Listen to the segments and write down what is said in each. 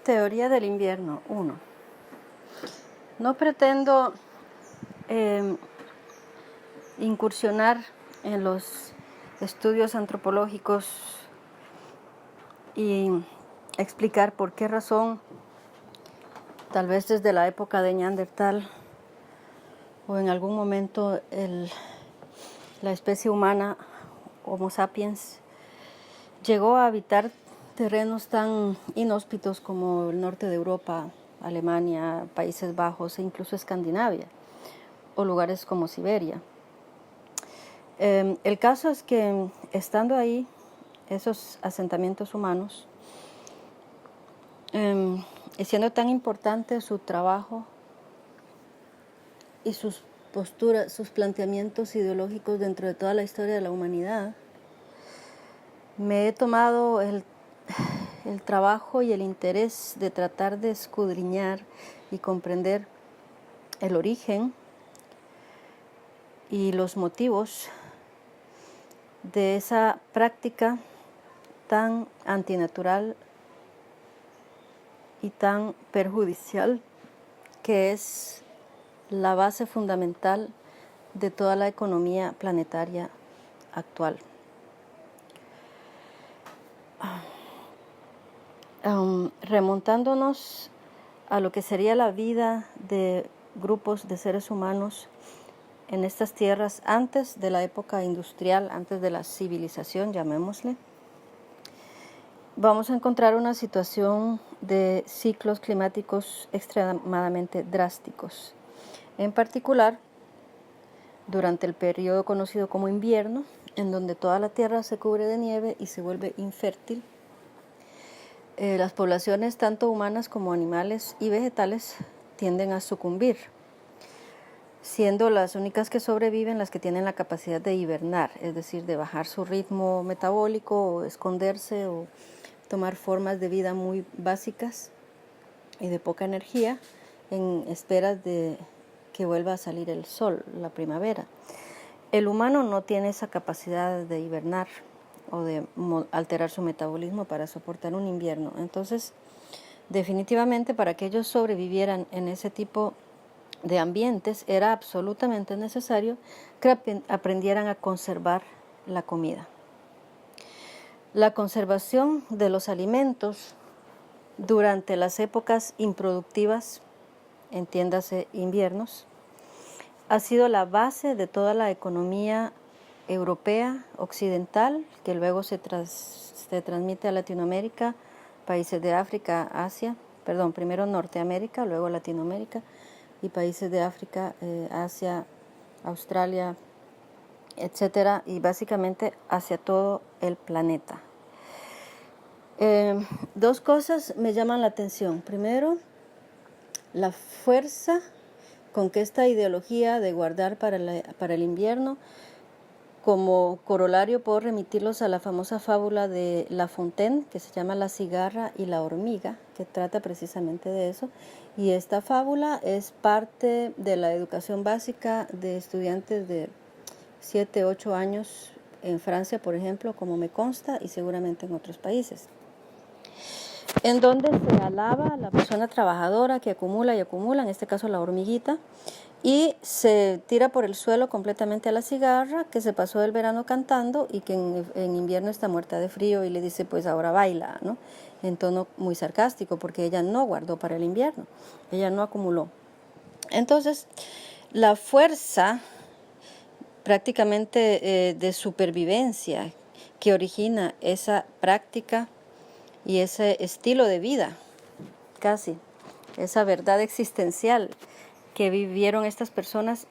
Teoría del invierno 1. No pretendo incursionar en los estudios antropológicos y explicar por qué razón, tal vez desde la época de Neandertal o en algún momento la especie humana, Homo sapiens, llegó a habitar terrenos tan inhóspitos como el norte de Europa, Alemania, Países Bajos e incluso Escandinavia, o lugares como Siberia. El caso es que estando ahí, esos asentamientos humanos, y siendo tan importante su trabajo y sus posturas, sus planteamientos ideológicos dentro de toda la historia de la humanidad, me he tomado el trabajo y el interés de tratar de escudriñar y comprender el origen y los motivos de esa práctica tan antinatural y tan perjudicial que es la base fundamental de toda la economía planetaria actual. Remontándonos a lo que sería la vida de grupos de seres humanos en estas tierras antes de la época industrial, antes de la civilización, llamémosle, vamos a encontrar una situación de ciclos climáticos extremadamente drásticos. En particular, durante el periodo conocido como invierno, en donde toda la tierra se cubre de nieve y se vuelve infértil, las poblaciones, tanto humanas como animales y vegetales, tienden a sucumbir, siendo las únicas que sobreviven las que tienen la capacidad de hibernar, es decir, de bajar su ritmo metabólico o esconderse o tomar formas de vida muy básicas y de poca energía en espera de que vuelva a salir el sol, la primavera. El humano no tiene esa capacidad de hibernar o de alterar su metabolismo para soportar un invierno. Entonces, definitivamente para que ellos sobrevivieran en ese tipo de ambientes era absolutamente necesario que aprendieran a conservar la comida. La conservación de los alimentos durante las épocas improductivas, entiéndase inviernos, ha sido la base de toda la economía europea, occidental, que luego se transmite a Latinoamérica, países de África, Asia, primero Norteamérica, luego Latinoamérica, y países de África, Asia, Australia, etcétera, y básicamente hacia todo el planeta. Dos cosas me llaman la atención. Primero, la fuerza con que esta ideología de guardar para el invierno, como corolario puedo remitirlos a la famosa fábula de La Fontaine, que se llama La cigarra y la hormiga, que trata precisamente de eso. Y esta fábula es parte de la educación básica de estudiantes de 7, 8 años en Francia, por ejemplo, como me consta, y seguramente en otros países, en donde se alaba a la persona trabajadora que acumula y acumula, en este caso la hormiguita, y se tira por el suelo completamente a la cigarra, que se pasó el verano cantando y que en invierno está muerta de frío, y le dice, pues ahora baila, ¿no? En tono muy sarcástico, porque ella no guardó para el invierno, ella no acumuló. Entonces, la fuerza prácticamente de supervivencia que origina esa práctica y ese estilo de vida, casi, esa verdad existencial que vivieron estas personas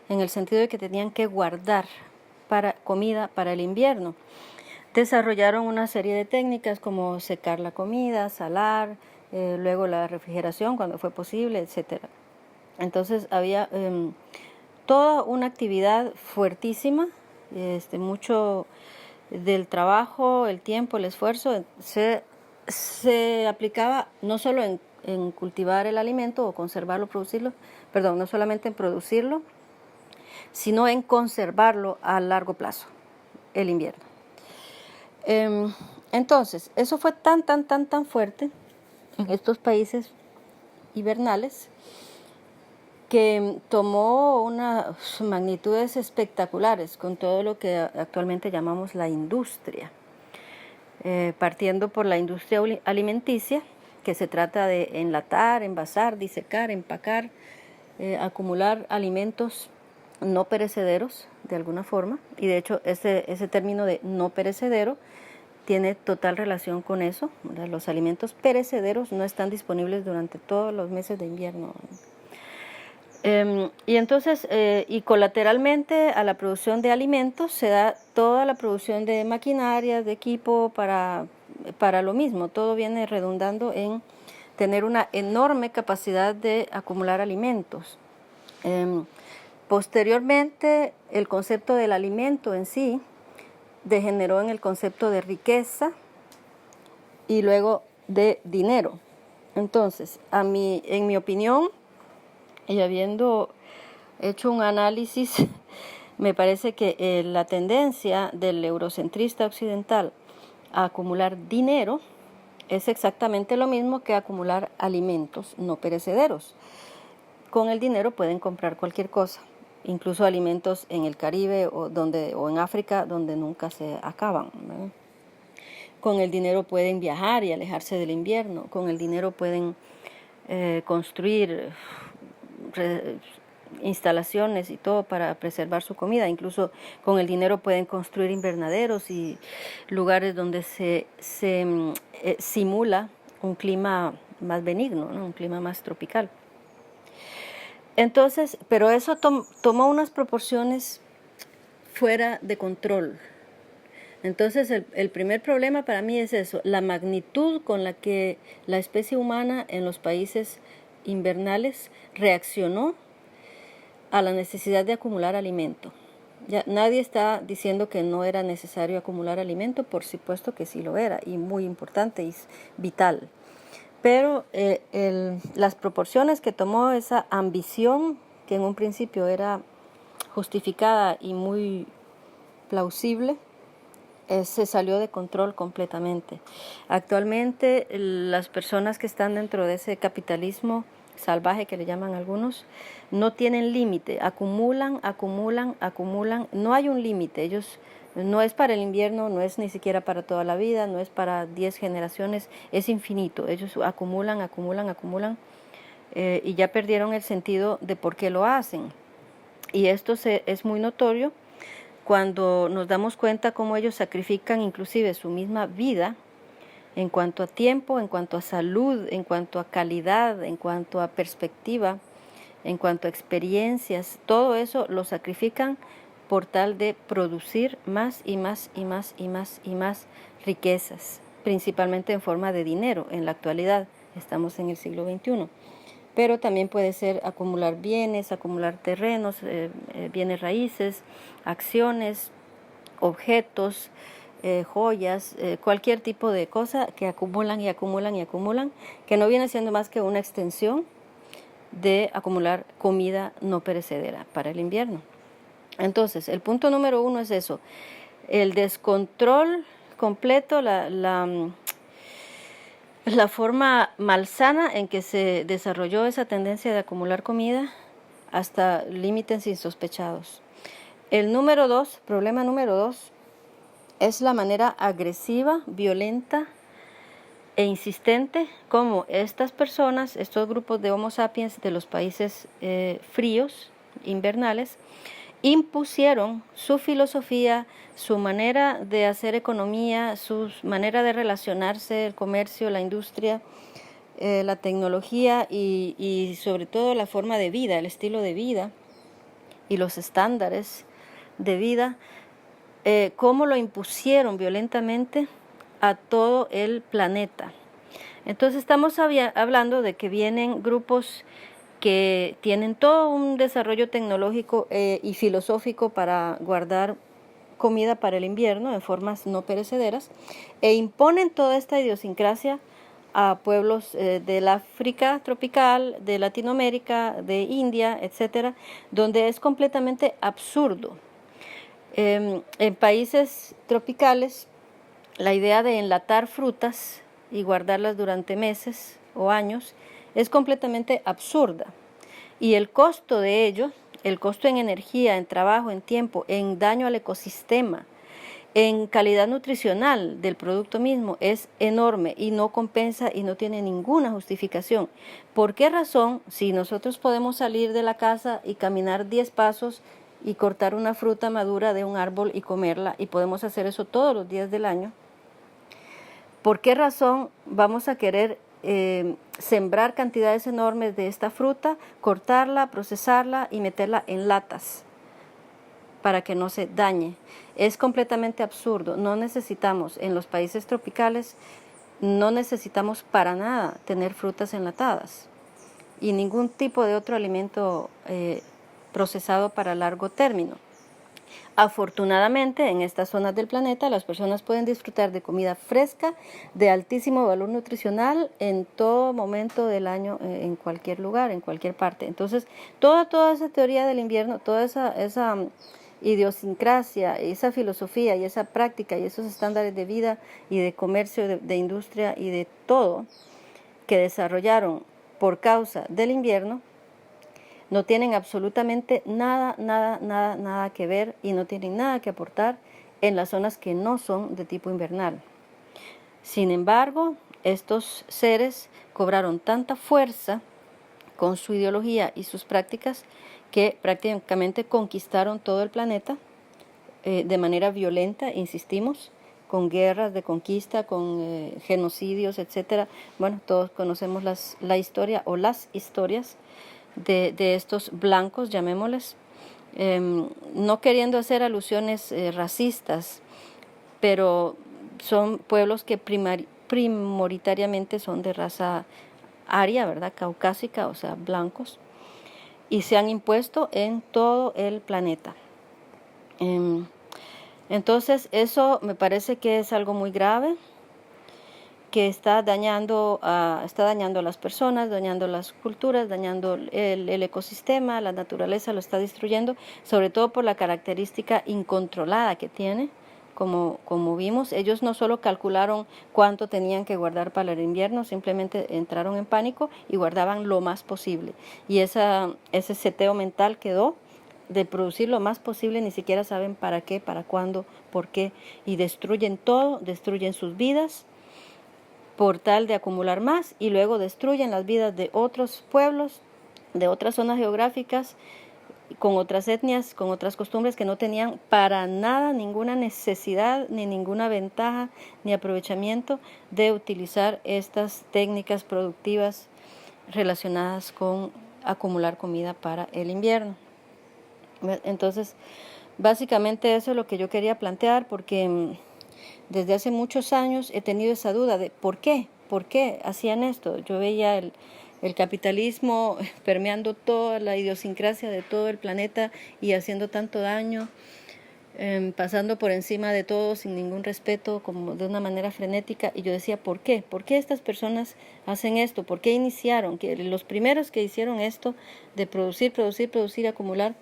en el sentido de que tenían que guardar comida para el invierno. Desarrollaron una serie de técnicas como secar la comida, salar, luego la refrigeración cuando fue posible, etc. Entonces había toda una actividad fuertísima, mucho del trabajo, el tiempo, el esfuerzo se aplicaba no solo en cultivar el alimento o conservarlo, producirlo, no solamente en producirlo, sino en conservarlo a largo plazo, el invierno. Entonces, eso fue tan fuerte en estos países hibernales, que tomó unas magnitudes espectaculares con todo lo que actualmente llamamos la industria, partiendo por la industria alimenticia, que se trata de enlatar, envasar, disecar, empacar, acumular alimentos no perecederos de alguna forma, y de hecho ese término de no perecedero tiene total relación con eso. Los alimentos perecederos no están disponibles durante todos los meses de invierno. Y entonces, y colateralmente a la producción de alimentos se da toda la producción de maquinaria, de equipo para lo mismo. Todo viene redundando en tener una enorme capacidad de acumular alimentos. Posteriormente, el concepto del alimento en sí degeneró en el concepto de riqueza y luego de dinero. Entonces, en mi opinión, y habiendo hecho un análisis, me parece que la tendencia del eurocentrista occidental a acumular dinero es exactamente lo mismo que acumular alimentos no perecederos. Con el dinero pueden comprar cualquier cosa, incluso alimentos en el Caribe o en África donde nunca se acaban, ¿verdad? Con el dinero pueden viajar y alejarse del invierno. Con el dinero pueden construir instalaciones y todo para preservar su comida. Incluso con el dinero pueden construir invernaderos y lugares donde se simula un clima más benigno, ¿no? Un clima más tropical. Entonces, pero eso tomó unas proporciones fuera de control. Entonces, el primer problema para mí es eso, la magnitud con la que la especie humana en los países invernales reaccionó a la necesidad de acumular alimento. Ya, nadie está diciendo que no era necesario acumular alimento, por supuesto que sí lo era, y muy importante y vital. Pero las proporciones que tomó esa ambición, que en un principio era justificada y muy plausible, se salió de control completamente. Actualmente las personas que están dentro de ese capitalismo salvaje que le llaman algunos, no tienen límite, acumulan, no hay un límite, ellos no es para el invierno, no es ni siquiera para toda la vida, no es para 10 generaciones, es infinito, ellos acumulan, y ya perdieron el sentido de por qué lo hacen. Y esto es muy notorio cuando nos damos cuenta cómo ellos sacrifican inclusive su misma vida en cuanto a tiempo, en cuanto a salud, en cuanto a calidad, en cuanto a perspectiva, en cuanto a experiencias, todo eso lo sacrifican por tal de producir más y más y más y más y más riquezas, principalmente en forma de dinero. En la actualidad estamos en el siglo XXI. Pero también puede ser acumular bienes, acumular terrenos, bienes raíces, acciones, objetos, joyas, cualquier tipo de cosa que acumulan y acumulan y acumulan, que no viene siendo más que una extensión de acumular comida no perecedera para el invierno. Entonces, el punto número 1 es eso, el descontrol completo, la forma malsana en que se desarrolló esa tendencia de acumular comida hasta límites insospechados. Problema número 2, es la manera agresiva, violenta e insistente como estas personas, estos grupos de Homo sapiens de los países fríos, invernales, impusieron su filosofía, su manera de hacer economía, su manera de relacionarse, el comercio, la industria, la tecnología y sobre todo la forma de vida, el estilo de vida y los estándares de vida, cómo lo impusieron violentamente a todo el planeta. Entonces estamos hablando de que vienen grupos que tienen todo un desarrollo tecnológico y filosófico para guardar comida para el invierno en formas no perecederas, e imponen toda esta idiosincrasia a pueblos del África tropical, de Latinoamérica, de India, etcétera, donde es completamente absurdo. En países tropicales, la idea de enlatar frutas y guardarlas durante meses o años es completamente absurda. Y el costo de ello, el costo en energía, en trabajo, en tiempo, en daño al ecosistema, en calidad nutricional del producto mismo, es enorme y no compensa y no tiene ninguna justificación. ¿Por qué razón, si nosotros podemos salir de la casa y caminar 10 pasos y cortar una fruta madura de un árbol y comerla, y podemos hacer eso todos los días del año, por qué razón vamos a querer sembrar cantidades enormes de esta fruta, cortarla, procesarla y meterla en latas para que no se dañe? Es completamente absurdo. No necesitamos, en los países tropicales, no necesitamos para nada tener frutas enlatadas y ningún tipo de otro alimento procesado para largo término. Afortunadamente, en estas zonas del planeta, las personas pueden disfrutar de comida fresca, de altísimo valor nutricional, en todo momento del año, en cualquier lugar, en cualquier parte. Entonces, toda esa teoría del invierno, toda esa idiosincrasia, esa filosofía y esa práctica y esos estándares de vida y de comercio, de industria y de todo que desarrollaron por causa del invierno, no tienen absolutamente nada que ver y no tienen nada que aportar en las zonas que no son de tipo invernal. Sin embargo, estos seres cobraron tanta fuerza con su ideología y sus prácticas que prácticamente conquistaron todo el planeta de manera violenta, insistimos, con guerras de conquista, con genocidios, etcétera. Bueno, todos conocemos la historia o las historias de estos blancos, llamémosles, no queriendo hacer alusiones racistas, pero son pueblos que prioritariamente son de raza aria, ¿verdad? Caucásica, o sea, blancos, y se han impuesto en todo el planeta. Entonces, eso me parece que es algo muy grave, que está dañando a las personas, dañando las culturas, dañando el ecosistema, la naturaleza lo está destruyendo, sobre todo por la característica incontrolada que tiene. Como vimos, ellos no solo calcularon cuánto tenían que guardar para el invierno, simplemente entraron en pánico y guardaban lo más posible. Y ese seteo mental quedó de producir lo más posible, ni siquiera saben para qué, para cuándo, por qué, y destruyen todo, destruyen sus vidas por tal de acumular más, y luego destruyen las vidas de otros pueblos, de otras zonas geográficas, con otras etnias, con otras costumbres que no tenían para nada ninguna necesidad, ni ninguna ventaja, ni aprovechamiento de utilizar estas técnicas productivas relacionadas con acumular comida para el invierno. Entonces, básicamente eso es lo que yo quería plantear, porque desde hace muchos años he tenido esa duda de ¿por qué hacían esto? Yo veía el capitalismo permeando toda la idiosincrasia de todo el planeta y haciendo tanto daño, pasando por encima de todo sin ningún respeto, como de una manera frenética, y yo decía, ¿por qué? ¿Por qué estas personas hacen esto? ¿Por qué iniciaron? Que los primeros que hicieron esto de producir, acumular,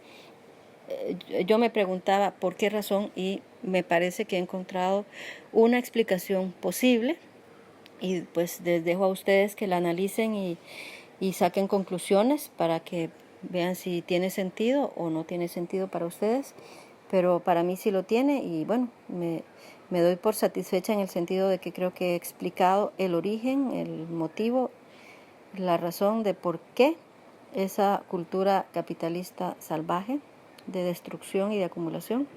yo me preguntaba por qué razón, y me parece que he encontrado una explicación posible, y pues les dejo a ustedes que la analicen y saquen conclusiones para que vean si tiene sentido o no tiene sentido para ustedes, pero para mí sí lo tiene, y bueno, me doy por satisfecha en el sentido de que creo que he explicado el origen, el motivo, la razón de por qué esa cultura capitalista salvaje de destrucción y de acumulación.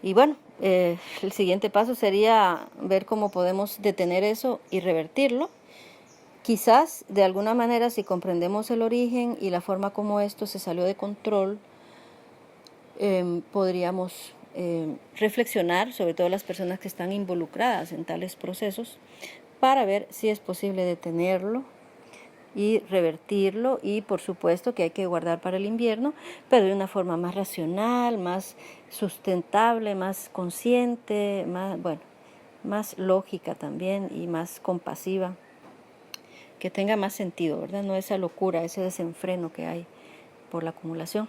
Y bueno, el siguiente paso sería ver cómo podemos detener eso y revertirlo. Quizás de alguna manera, si comprendemos el origen y la forma como esto se salió de control, podríamos reflexionar, sobre todo las personas que están involucradas en tales procesos, para ver si es posible detenerlo y revertirlo, y por supuesto que hay que guardar para el invierno, pero de una forma más racional, más sustentable, más consciente, más lógica también, y más compasiva, que tenga más sentido, ¿verdad? No esa locura, ese desenfreno que hay por la acumulación.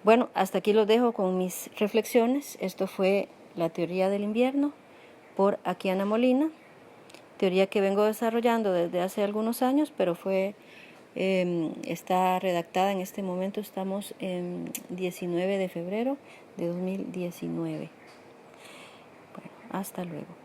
Bueno, hasta aquí los dejo con mis reflexiones. Esto fue La teoría del invierno por Akiana Molina. teoría que vengo desarrollando desde hace algunos años, pero está redactada en este momento. Estamos en 19 de febrero de 2019. Bueno, hasta luego.